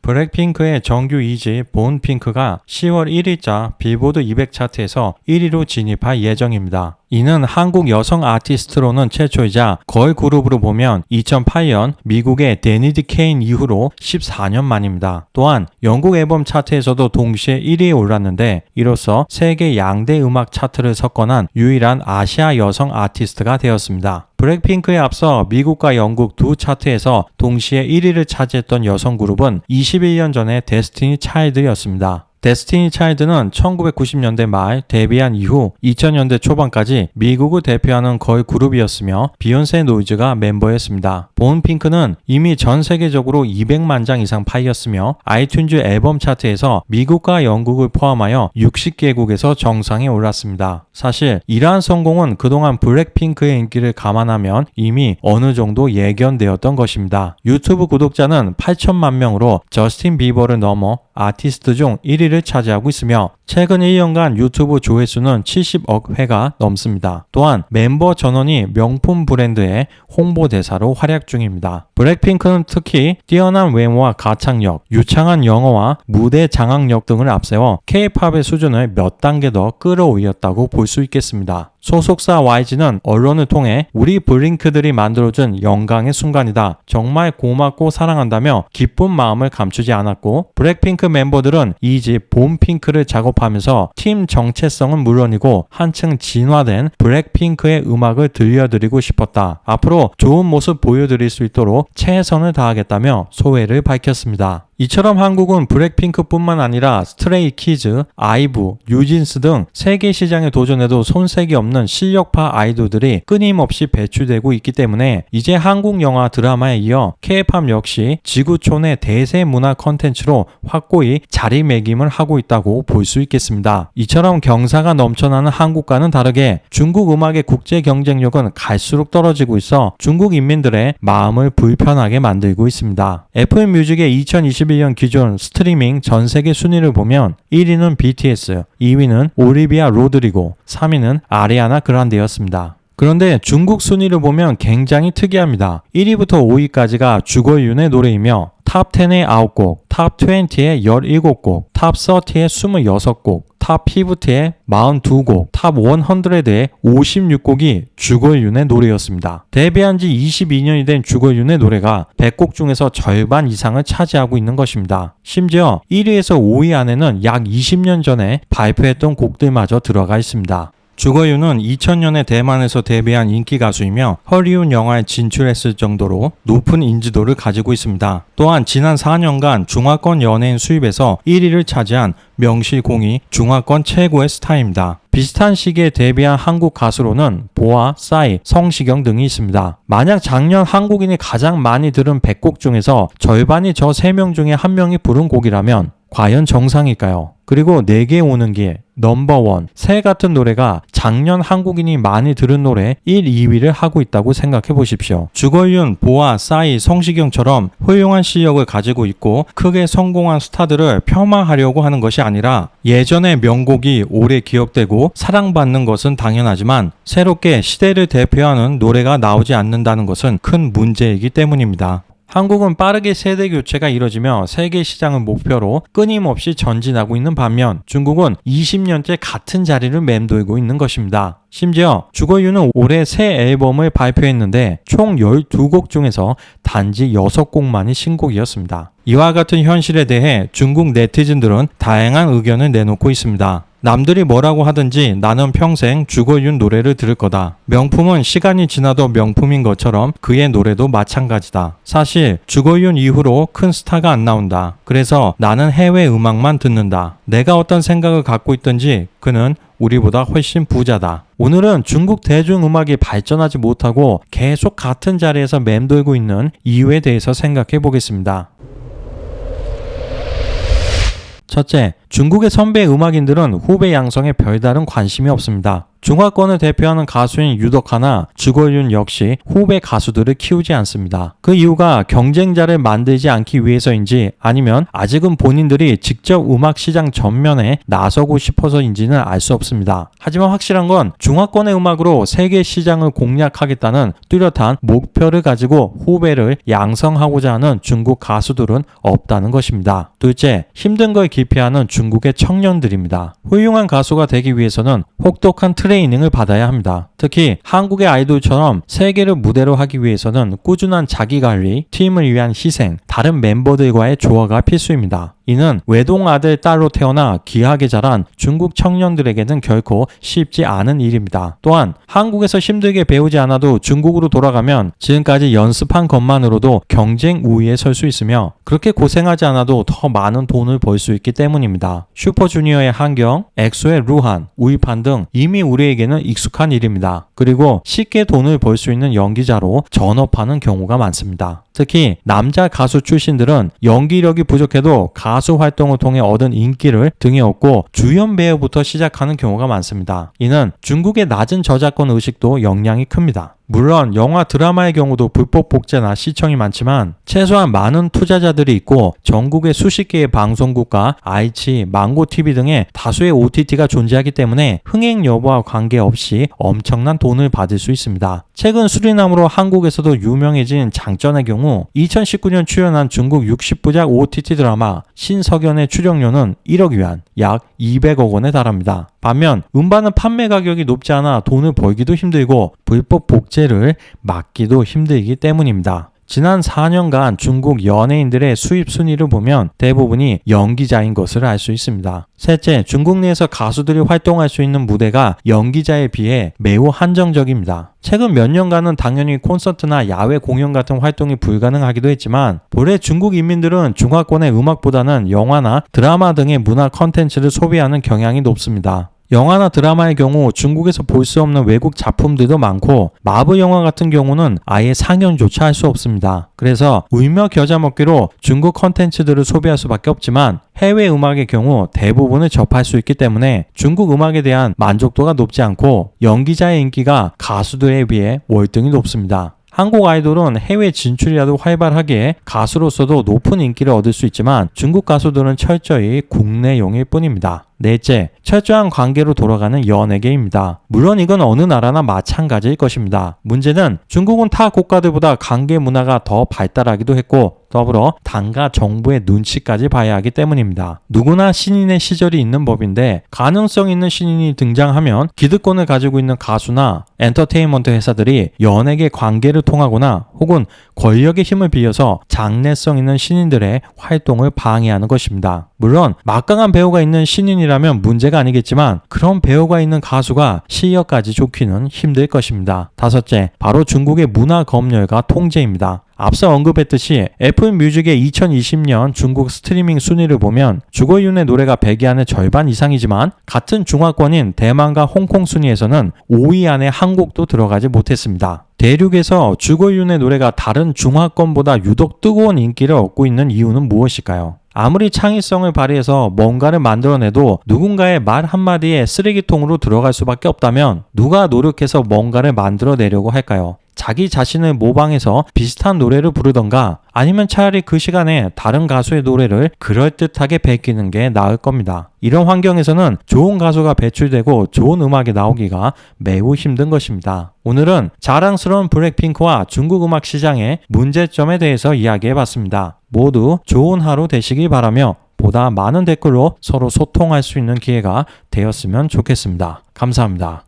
블랙핑크의 정규 2집 본핑크가 10월 1일자 빌보드 200 차트에서 1위로 진입할 예정입니다. 이는 한국 여성 아티스트로는 최초이자 걸그룹으로 보면 2008년 미국의 데니드 케인 이후로 14년 만입니다. 또한 영국 앨범 차트에서도 동시에 1위에 올랐는데 이로써 세계 양대 음악 차트를 석권한 유일한 아시아 여성 아티스트가 되었습니다. 블랙핑크에 앞서 미국과 영국 두 차트에서 동시에 1위를 차지했던 여성 그룹은 21년 전의 데스티니 차일드였습니다. 데스티니 차일드는 1990년대 말 데뷔한 이후 2000년대 초반까지 미국을 대표하는 걸그룹이었으며 비욘세 노이즈가 멤버였습니다. 본핑크는 이미 전 세계적으로 200만 장 이상 팔렸으며 아이튠즈 앨범 차트에서 미국과 영국을 포함하여 60개국에서 정상에 올랐습니다. 사실 이러한 성공은 그동안 블랙핑크의 인기를 감안하면 이미 어느 정도 예견되었던 것입니다. 유튜브 구독자는 8천만 명으로 저스틴 비버를 넘어 아티스트 중 1위를 차지하고 있으며 최근 1년간 유튜브 조회수는 70억 회가 넘습니다. 또한 멤버 전원이 명품 브랜드의 홍보대사로 활약 중입니다. 블랙핑크는 특히 뛰어난 외모와 가창력, 유창한 영어와 무대 장악력 등을 앞세워 K-팝의 수준을 몇 단계 더 끌어올렸다고 볼 수 있겠습니다. 소속사 YG는 언론을 통해 우리 블링크들이 만들어준 영광의 순간이다. 정말 고맙고 사랑한다며 기쁜 마음을 감추지 않았고 블랙핑크 멤버들은 2집 봄핑크를 작업하면서 팀 정체성은 물론이고 한층 진화된 블랙핑크의 음악을 들려드리고 싶었다. 앞으로 좋은 모습 보여드릴 수 있도록 최선을 다하겠다며 소회를 밝혔습니다. 이처럼 한국은 블랙핑크뿐만 아니라 스트레이키즈, 아이브, 뉴진스 등 세계 시장에 도전해도 손색이 없는 실력파 아이돌들이 끊임없이 배출되고 있기 때문에 이제 한국 영화 드라마에 이어 K-팝 역시 지구촌의 대세 문화 컨텐츠로 확고히 자리매김을 하고 있다고 볼 수 있겠습니다. 이처럼 경사가 넘쳐나는 한국과는 다르게 중국 음악의 국제 경쟁력은 갈수록 떨어지고 있어 중국 인민들의 마음을 불편하게 만들고 있습니다. 애플 뮤직의 2021년 기존 스트리밍 전세계 순위를 보면 1위는 BTS, 2위는 올리비아 로드리고, 3위는 아리아나 그란데였습니다. 그런데 중국 순위를 보면 굉장히 특이합니다. 1위부터 5위까지가 주거윤의 노래이며 탑10의 9곡, 탑20의 17곡, 탑30의 26곡, 탑50의 42곡, 탑100의 56곡이 주거윤의 노래였습니다. 데뷔한 지 22년이 된 주거윤의 노래가 100곡 중에서 절반 이상을 차지하고 있는 것입니다. 심지어 1위에서 5위 안에는 약 20년 전에 발표했던 곡들마저 들어가 있습니다. 주거윤은 2000년에 대만에서 데뷔한 인기 가수이며 헐리우드 영화에 진출했을 정도로 높은 인지도를 가지고 있습니다. 또한 지난 4년간 중화권 연예인 수입에서 1위를 차지한 명실공히 중화권 최고의 스타입니다. 비슷한 시기에 데뷔한 한국 가수로는 보아, 싸이, 성시경 등이 있습니다. 만약 작년 한국인이 가장 많이 들은 100곡 중에서 절반이 저 3명 중에 1명이 부른 곡이라면 과연 정상일까요? 그리고 내게 오는 길, 넘버원, 새 같은 노래가 작년 한국인이 많이 들은 노래 1, 2위를 하고 있다고 생각해 보십시오. 주거윤, 보아, 싸이, 성시경처럼 훌륭한 실력을 가지고 있고 크게 성공한 스타들을 폄하하려고 하는 것이 아니라 예전의 명곡이 오래 기억되고 사랑받는 것은 당연하지만 새롭게 시대를 대표하는 노래가 나오지 않는다는 것은 큰 문제이기 때문입니다. 한국은 빠르게 세대 교체가 이뤄지며 세계 시장을 목표로 끊임없이 전진하고 있는 반면 중국은 20년째 같은 자리를 맴돌고 있는 것입니다. 심지어 주거윤은 올해 새 앨범을 발표했는데 총 12곡 중에서 단지 6곡만이 신곡이었습니다. 이와 같은 현실에 대해 중국 네티즌들은 다양한 의견을 내놓고 있습니다. 남들이 뭐라고 하든지 나는 평생 주거윤 노래를 들을 거다. 명품은 시간이 지나도 명품인 것처럼 그의 노래도 마찬가지다. 사실 주거윤 이후로 큰 스타가 안 나온다. 그래서 나는 해외 음악만 듣는다. 내가 어떤 생각을 갖고 있든지 그는 우리보다 훨씬 부자다. 오늘은 중국 대중음악이 발전하지 못하고 계속 같은 자리에서 맴돌고 있는 이유에 대해서 생각해 보겠습니다. 첫째, 중국의 선배 음악인들은 후배 양성에 별다른 관심이 없습니다. 중화권을 대표하는 가수인 유덕화나 주걸윤 역시 후배 가수들을 키우지 않습니다. 그 이유가 경쟁자를 만들지 않기 위해서인지 아니면 아직은 본인들이 직접 음악 시장 전면에 나서고 싶어서인지는 알 수 없습니다. 하지만 확실한 건 중화권의 음악으로 세계 시장을 공략하겠다는 뚜렷한 목표를 가지고 후배를 양성하고자 하는 중국 가수들은 없다는 것입니다. 둘째, 힘든 걸 기피하는 중국의 청년들입니다. 훌륭한 가수가 되기 위해서는 혹독한 트레이닝을 받아야 합니다. 특히 한국의 아이돌처럼 세계를 무대로 하기 위해서는 꾸준한 자기관리, 팀을 위한 희생, 다른 멤버들과의 조화가 필수입니다. 이는 외동 아들 딸로 태어나 귀하게 자란 중국 청년들에게는 결코 쉽지 않은 일입니다. 또한 한국에서 힘들게 배우지 않아도 중국으로 돌아가면 지금까지 연습한 것만으로도 경쟁 우위에 설 수 있으며 그렇게 고생하지 않아도 더 많은 돈을 벌 수 있기 때문입니다. 슈퍼주니어의 한경, 엑소의 루한, 우이판 등 이미 우리에게는 익숙한 일입니다. 그리고 쉽게 돈을 벌 수 있는 연기자로 전업하는 경우가 많습니다. 특히 남자 가수 출신들은 연기력이 부족해도 가수 활동을 통해 얻은 인기를 등에 업고 주연 배우부터 시작하는 경우가 많습니다. 이는 중국의 낮은 저작권 의식도 영향이 큽니다. 물론 영화 드라마의 경우도 불법 복제나 시청이 많지만 최소한 많은 투자자들이 있고 전국의 수십 개의 방송국과 아이치, 망고TV 등의 다수의 OTT가 존재하기 때문에 흥행 여부와 관계없이 엄청난 돈을 받을 수 있습니다. 최근 수리남으로 한국에서도 유명해진 장전의 경우 2019년 출연한 중국 60부작 OTT 드라마 신석연의 출연료는 1억 위안, 약 200억 원에 달합니다. 반면 음반은 판매 가격이 높지 않아 돈을 벌기도 힘들고 불법 복제를 막기도 힘들기 때문입니다. 지난 4년간 중국 연예인들의 수입 순위를 보면 대부분이 연기자인 것을 알 수 있습니다. 셋째, 중국 내에서 가수들이 활동할 수 있는 무대가 연기자에 비해 매우 한정적입니다. 최근 몇 년간은 당연히 콘서트나 야외 공연 같은 활동이 불가능하기도 했지만 본래 중국 인민들은 중화권의 음악보다는 영화나 드라마 등의 문화 컨텐츠를 소비하는 경향이 높습니다. 영화나 드라마의 경우 중국에서 볼 수 없는 외국 작품들도 많고 마블 영화 같은 경우는 아예 상영조차 할 수 없습니다. 그래서 울며 겨자 먹기로 중국 컨텐츠들을 소비할 수밖에 없지만 해외 음악의 경우 대부분을 접할 수 있기 때문에 중국 음악에 대한 만족도가 높지 않고 연기자의 인기가 가수들에 비해 월등히 높습니다. 한국 아이돌은 해외 진출이라도 활발하기에 가수로서도 높은 인기를 얻을 수 있지만 중국 가수들은 철저히 국내용일 뿐입니다. 넷째, 철저한 관계로 돌아가는 연예계입니다. 물론 이건 어느 나라나 마찬가지일 것입니다. 문제는 중국은 타 국가들보다 관계 문화가 더 발달하기도 했고 더불어 당과 정부의 눈치까지 봐야 하기 때문입니다. 누구나 신인의 시절이 있는 법인데 가능성 있는 신인이 등장하면 기득권을 가지고 있는 가수나 엔터테인먼트 회사들이 연예계 관계를 통하거나 혹은 권력의 힘을 빌려서 장래성 있는 신인들의 활동을 방해하는 것입니다. 물론 막강한 배우가 있는 신인이라면 문제가 아니겠지만 그런 배우가 있는 가수가 실력까지 좋기는 힘들 것입니다. 다섯째, 바로 중국의 문화 검열과 통제입니다. 앞서 언급했듯이 애플 뮤직의 2020년 중국 스트리밍 순위를 보면 주거윤의 노래가 100위 안에 절반 이상이지만 같은 중화권인 대만과 홍콩 순위에서는 5위 안에 한 곡도 들어가지 못했습니다. 대륙에서 주거윤의 노래가 다른 중화권보다 유독 뜨거운 인기를 얻고 있는 이유는 무엇일까요? 아무리 창의성을 발휘해서 뭔가를 만들어내도 누군가의 말 한마디에 쓰레기통으로 들어갈 수밖에 없다면 누가 노력해서 뭔가를 만들어내려고 할까요? 자기 자신을 모방해서 비슷한 노래를 부르던가 아니면 차라리 그 시간에 다른 가수의 노래를 그럴듯하게 베끼는 게 나을 겁니다. 이런 환경에서는 좋은 가수가 배출되고 좋은 음악이 나오기가 매우 힘든 것입니다. 오늘은 자랑스러운 블랙핑크와 중국 음악 시장의 문제점에 대해서 이야기해봤습니다. 모두 좋은 하루 되시길 바라며 보다 많은 댓글로 서로 소통할 수 있는 기회가 되었으면 좋겠습니다. 감사합니다.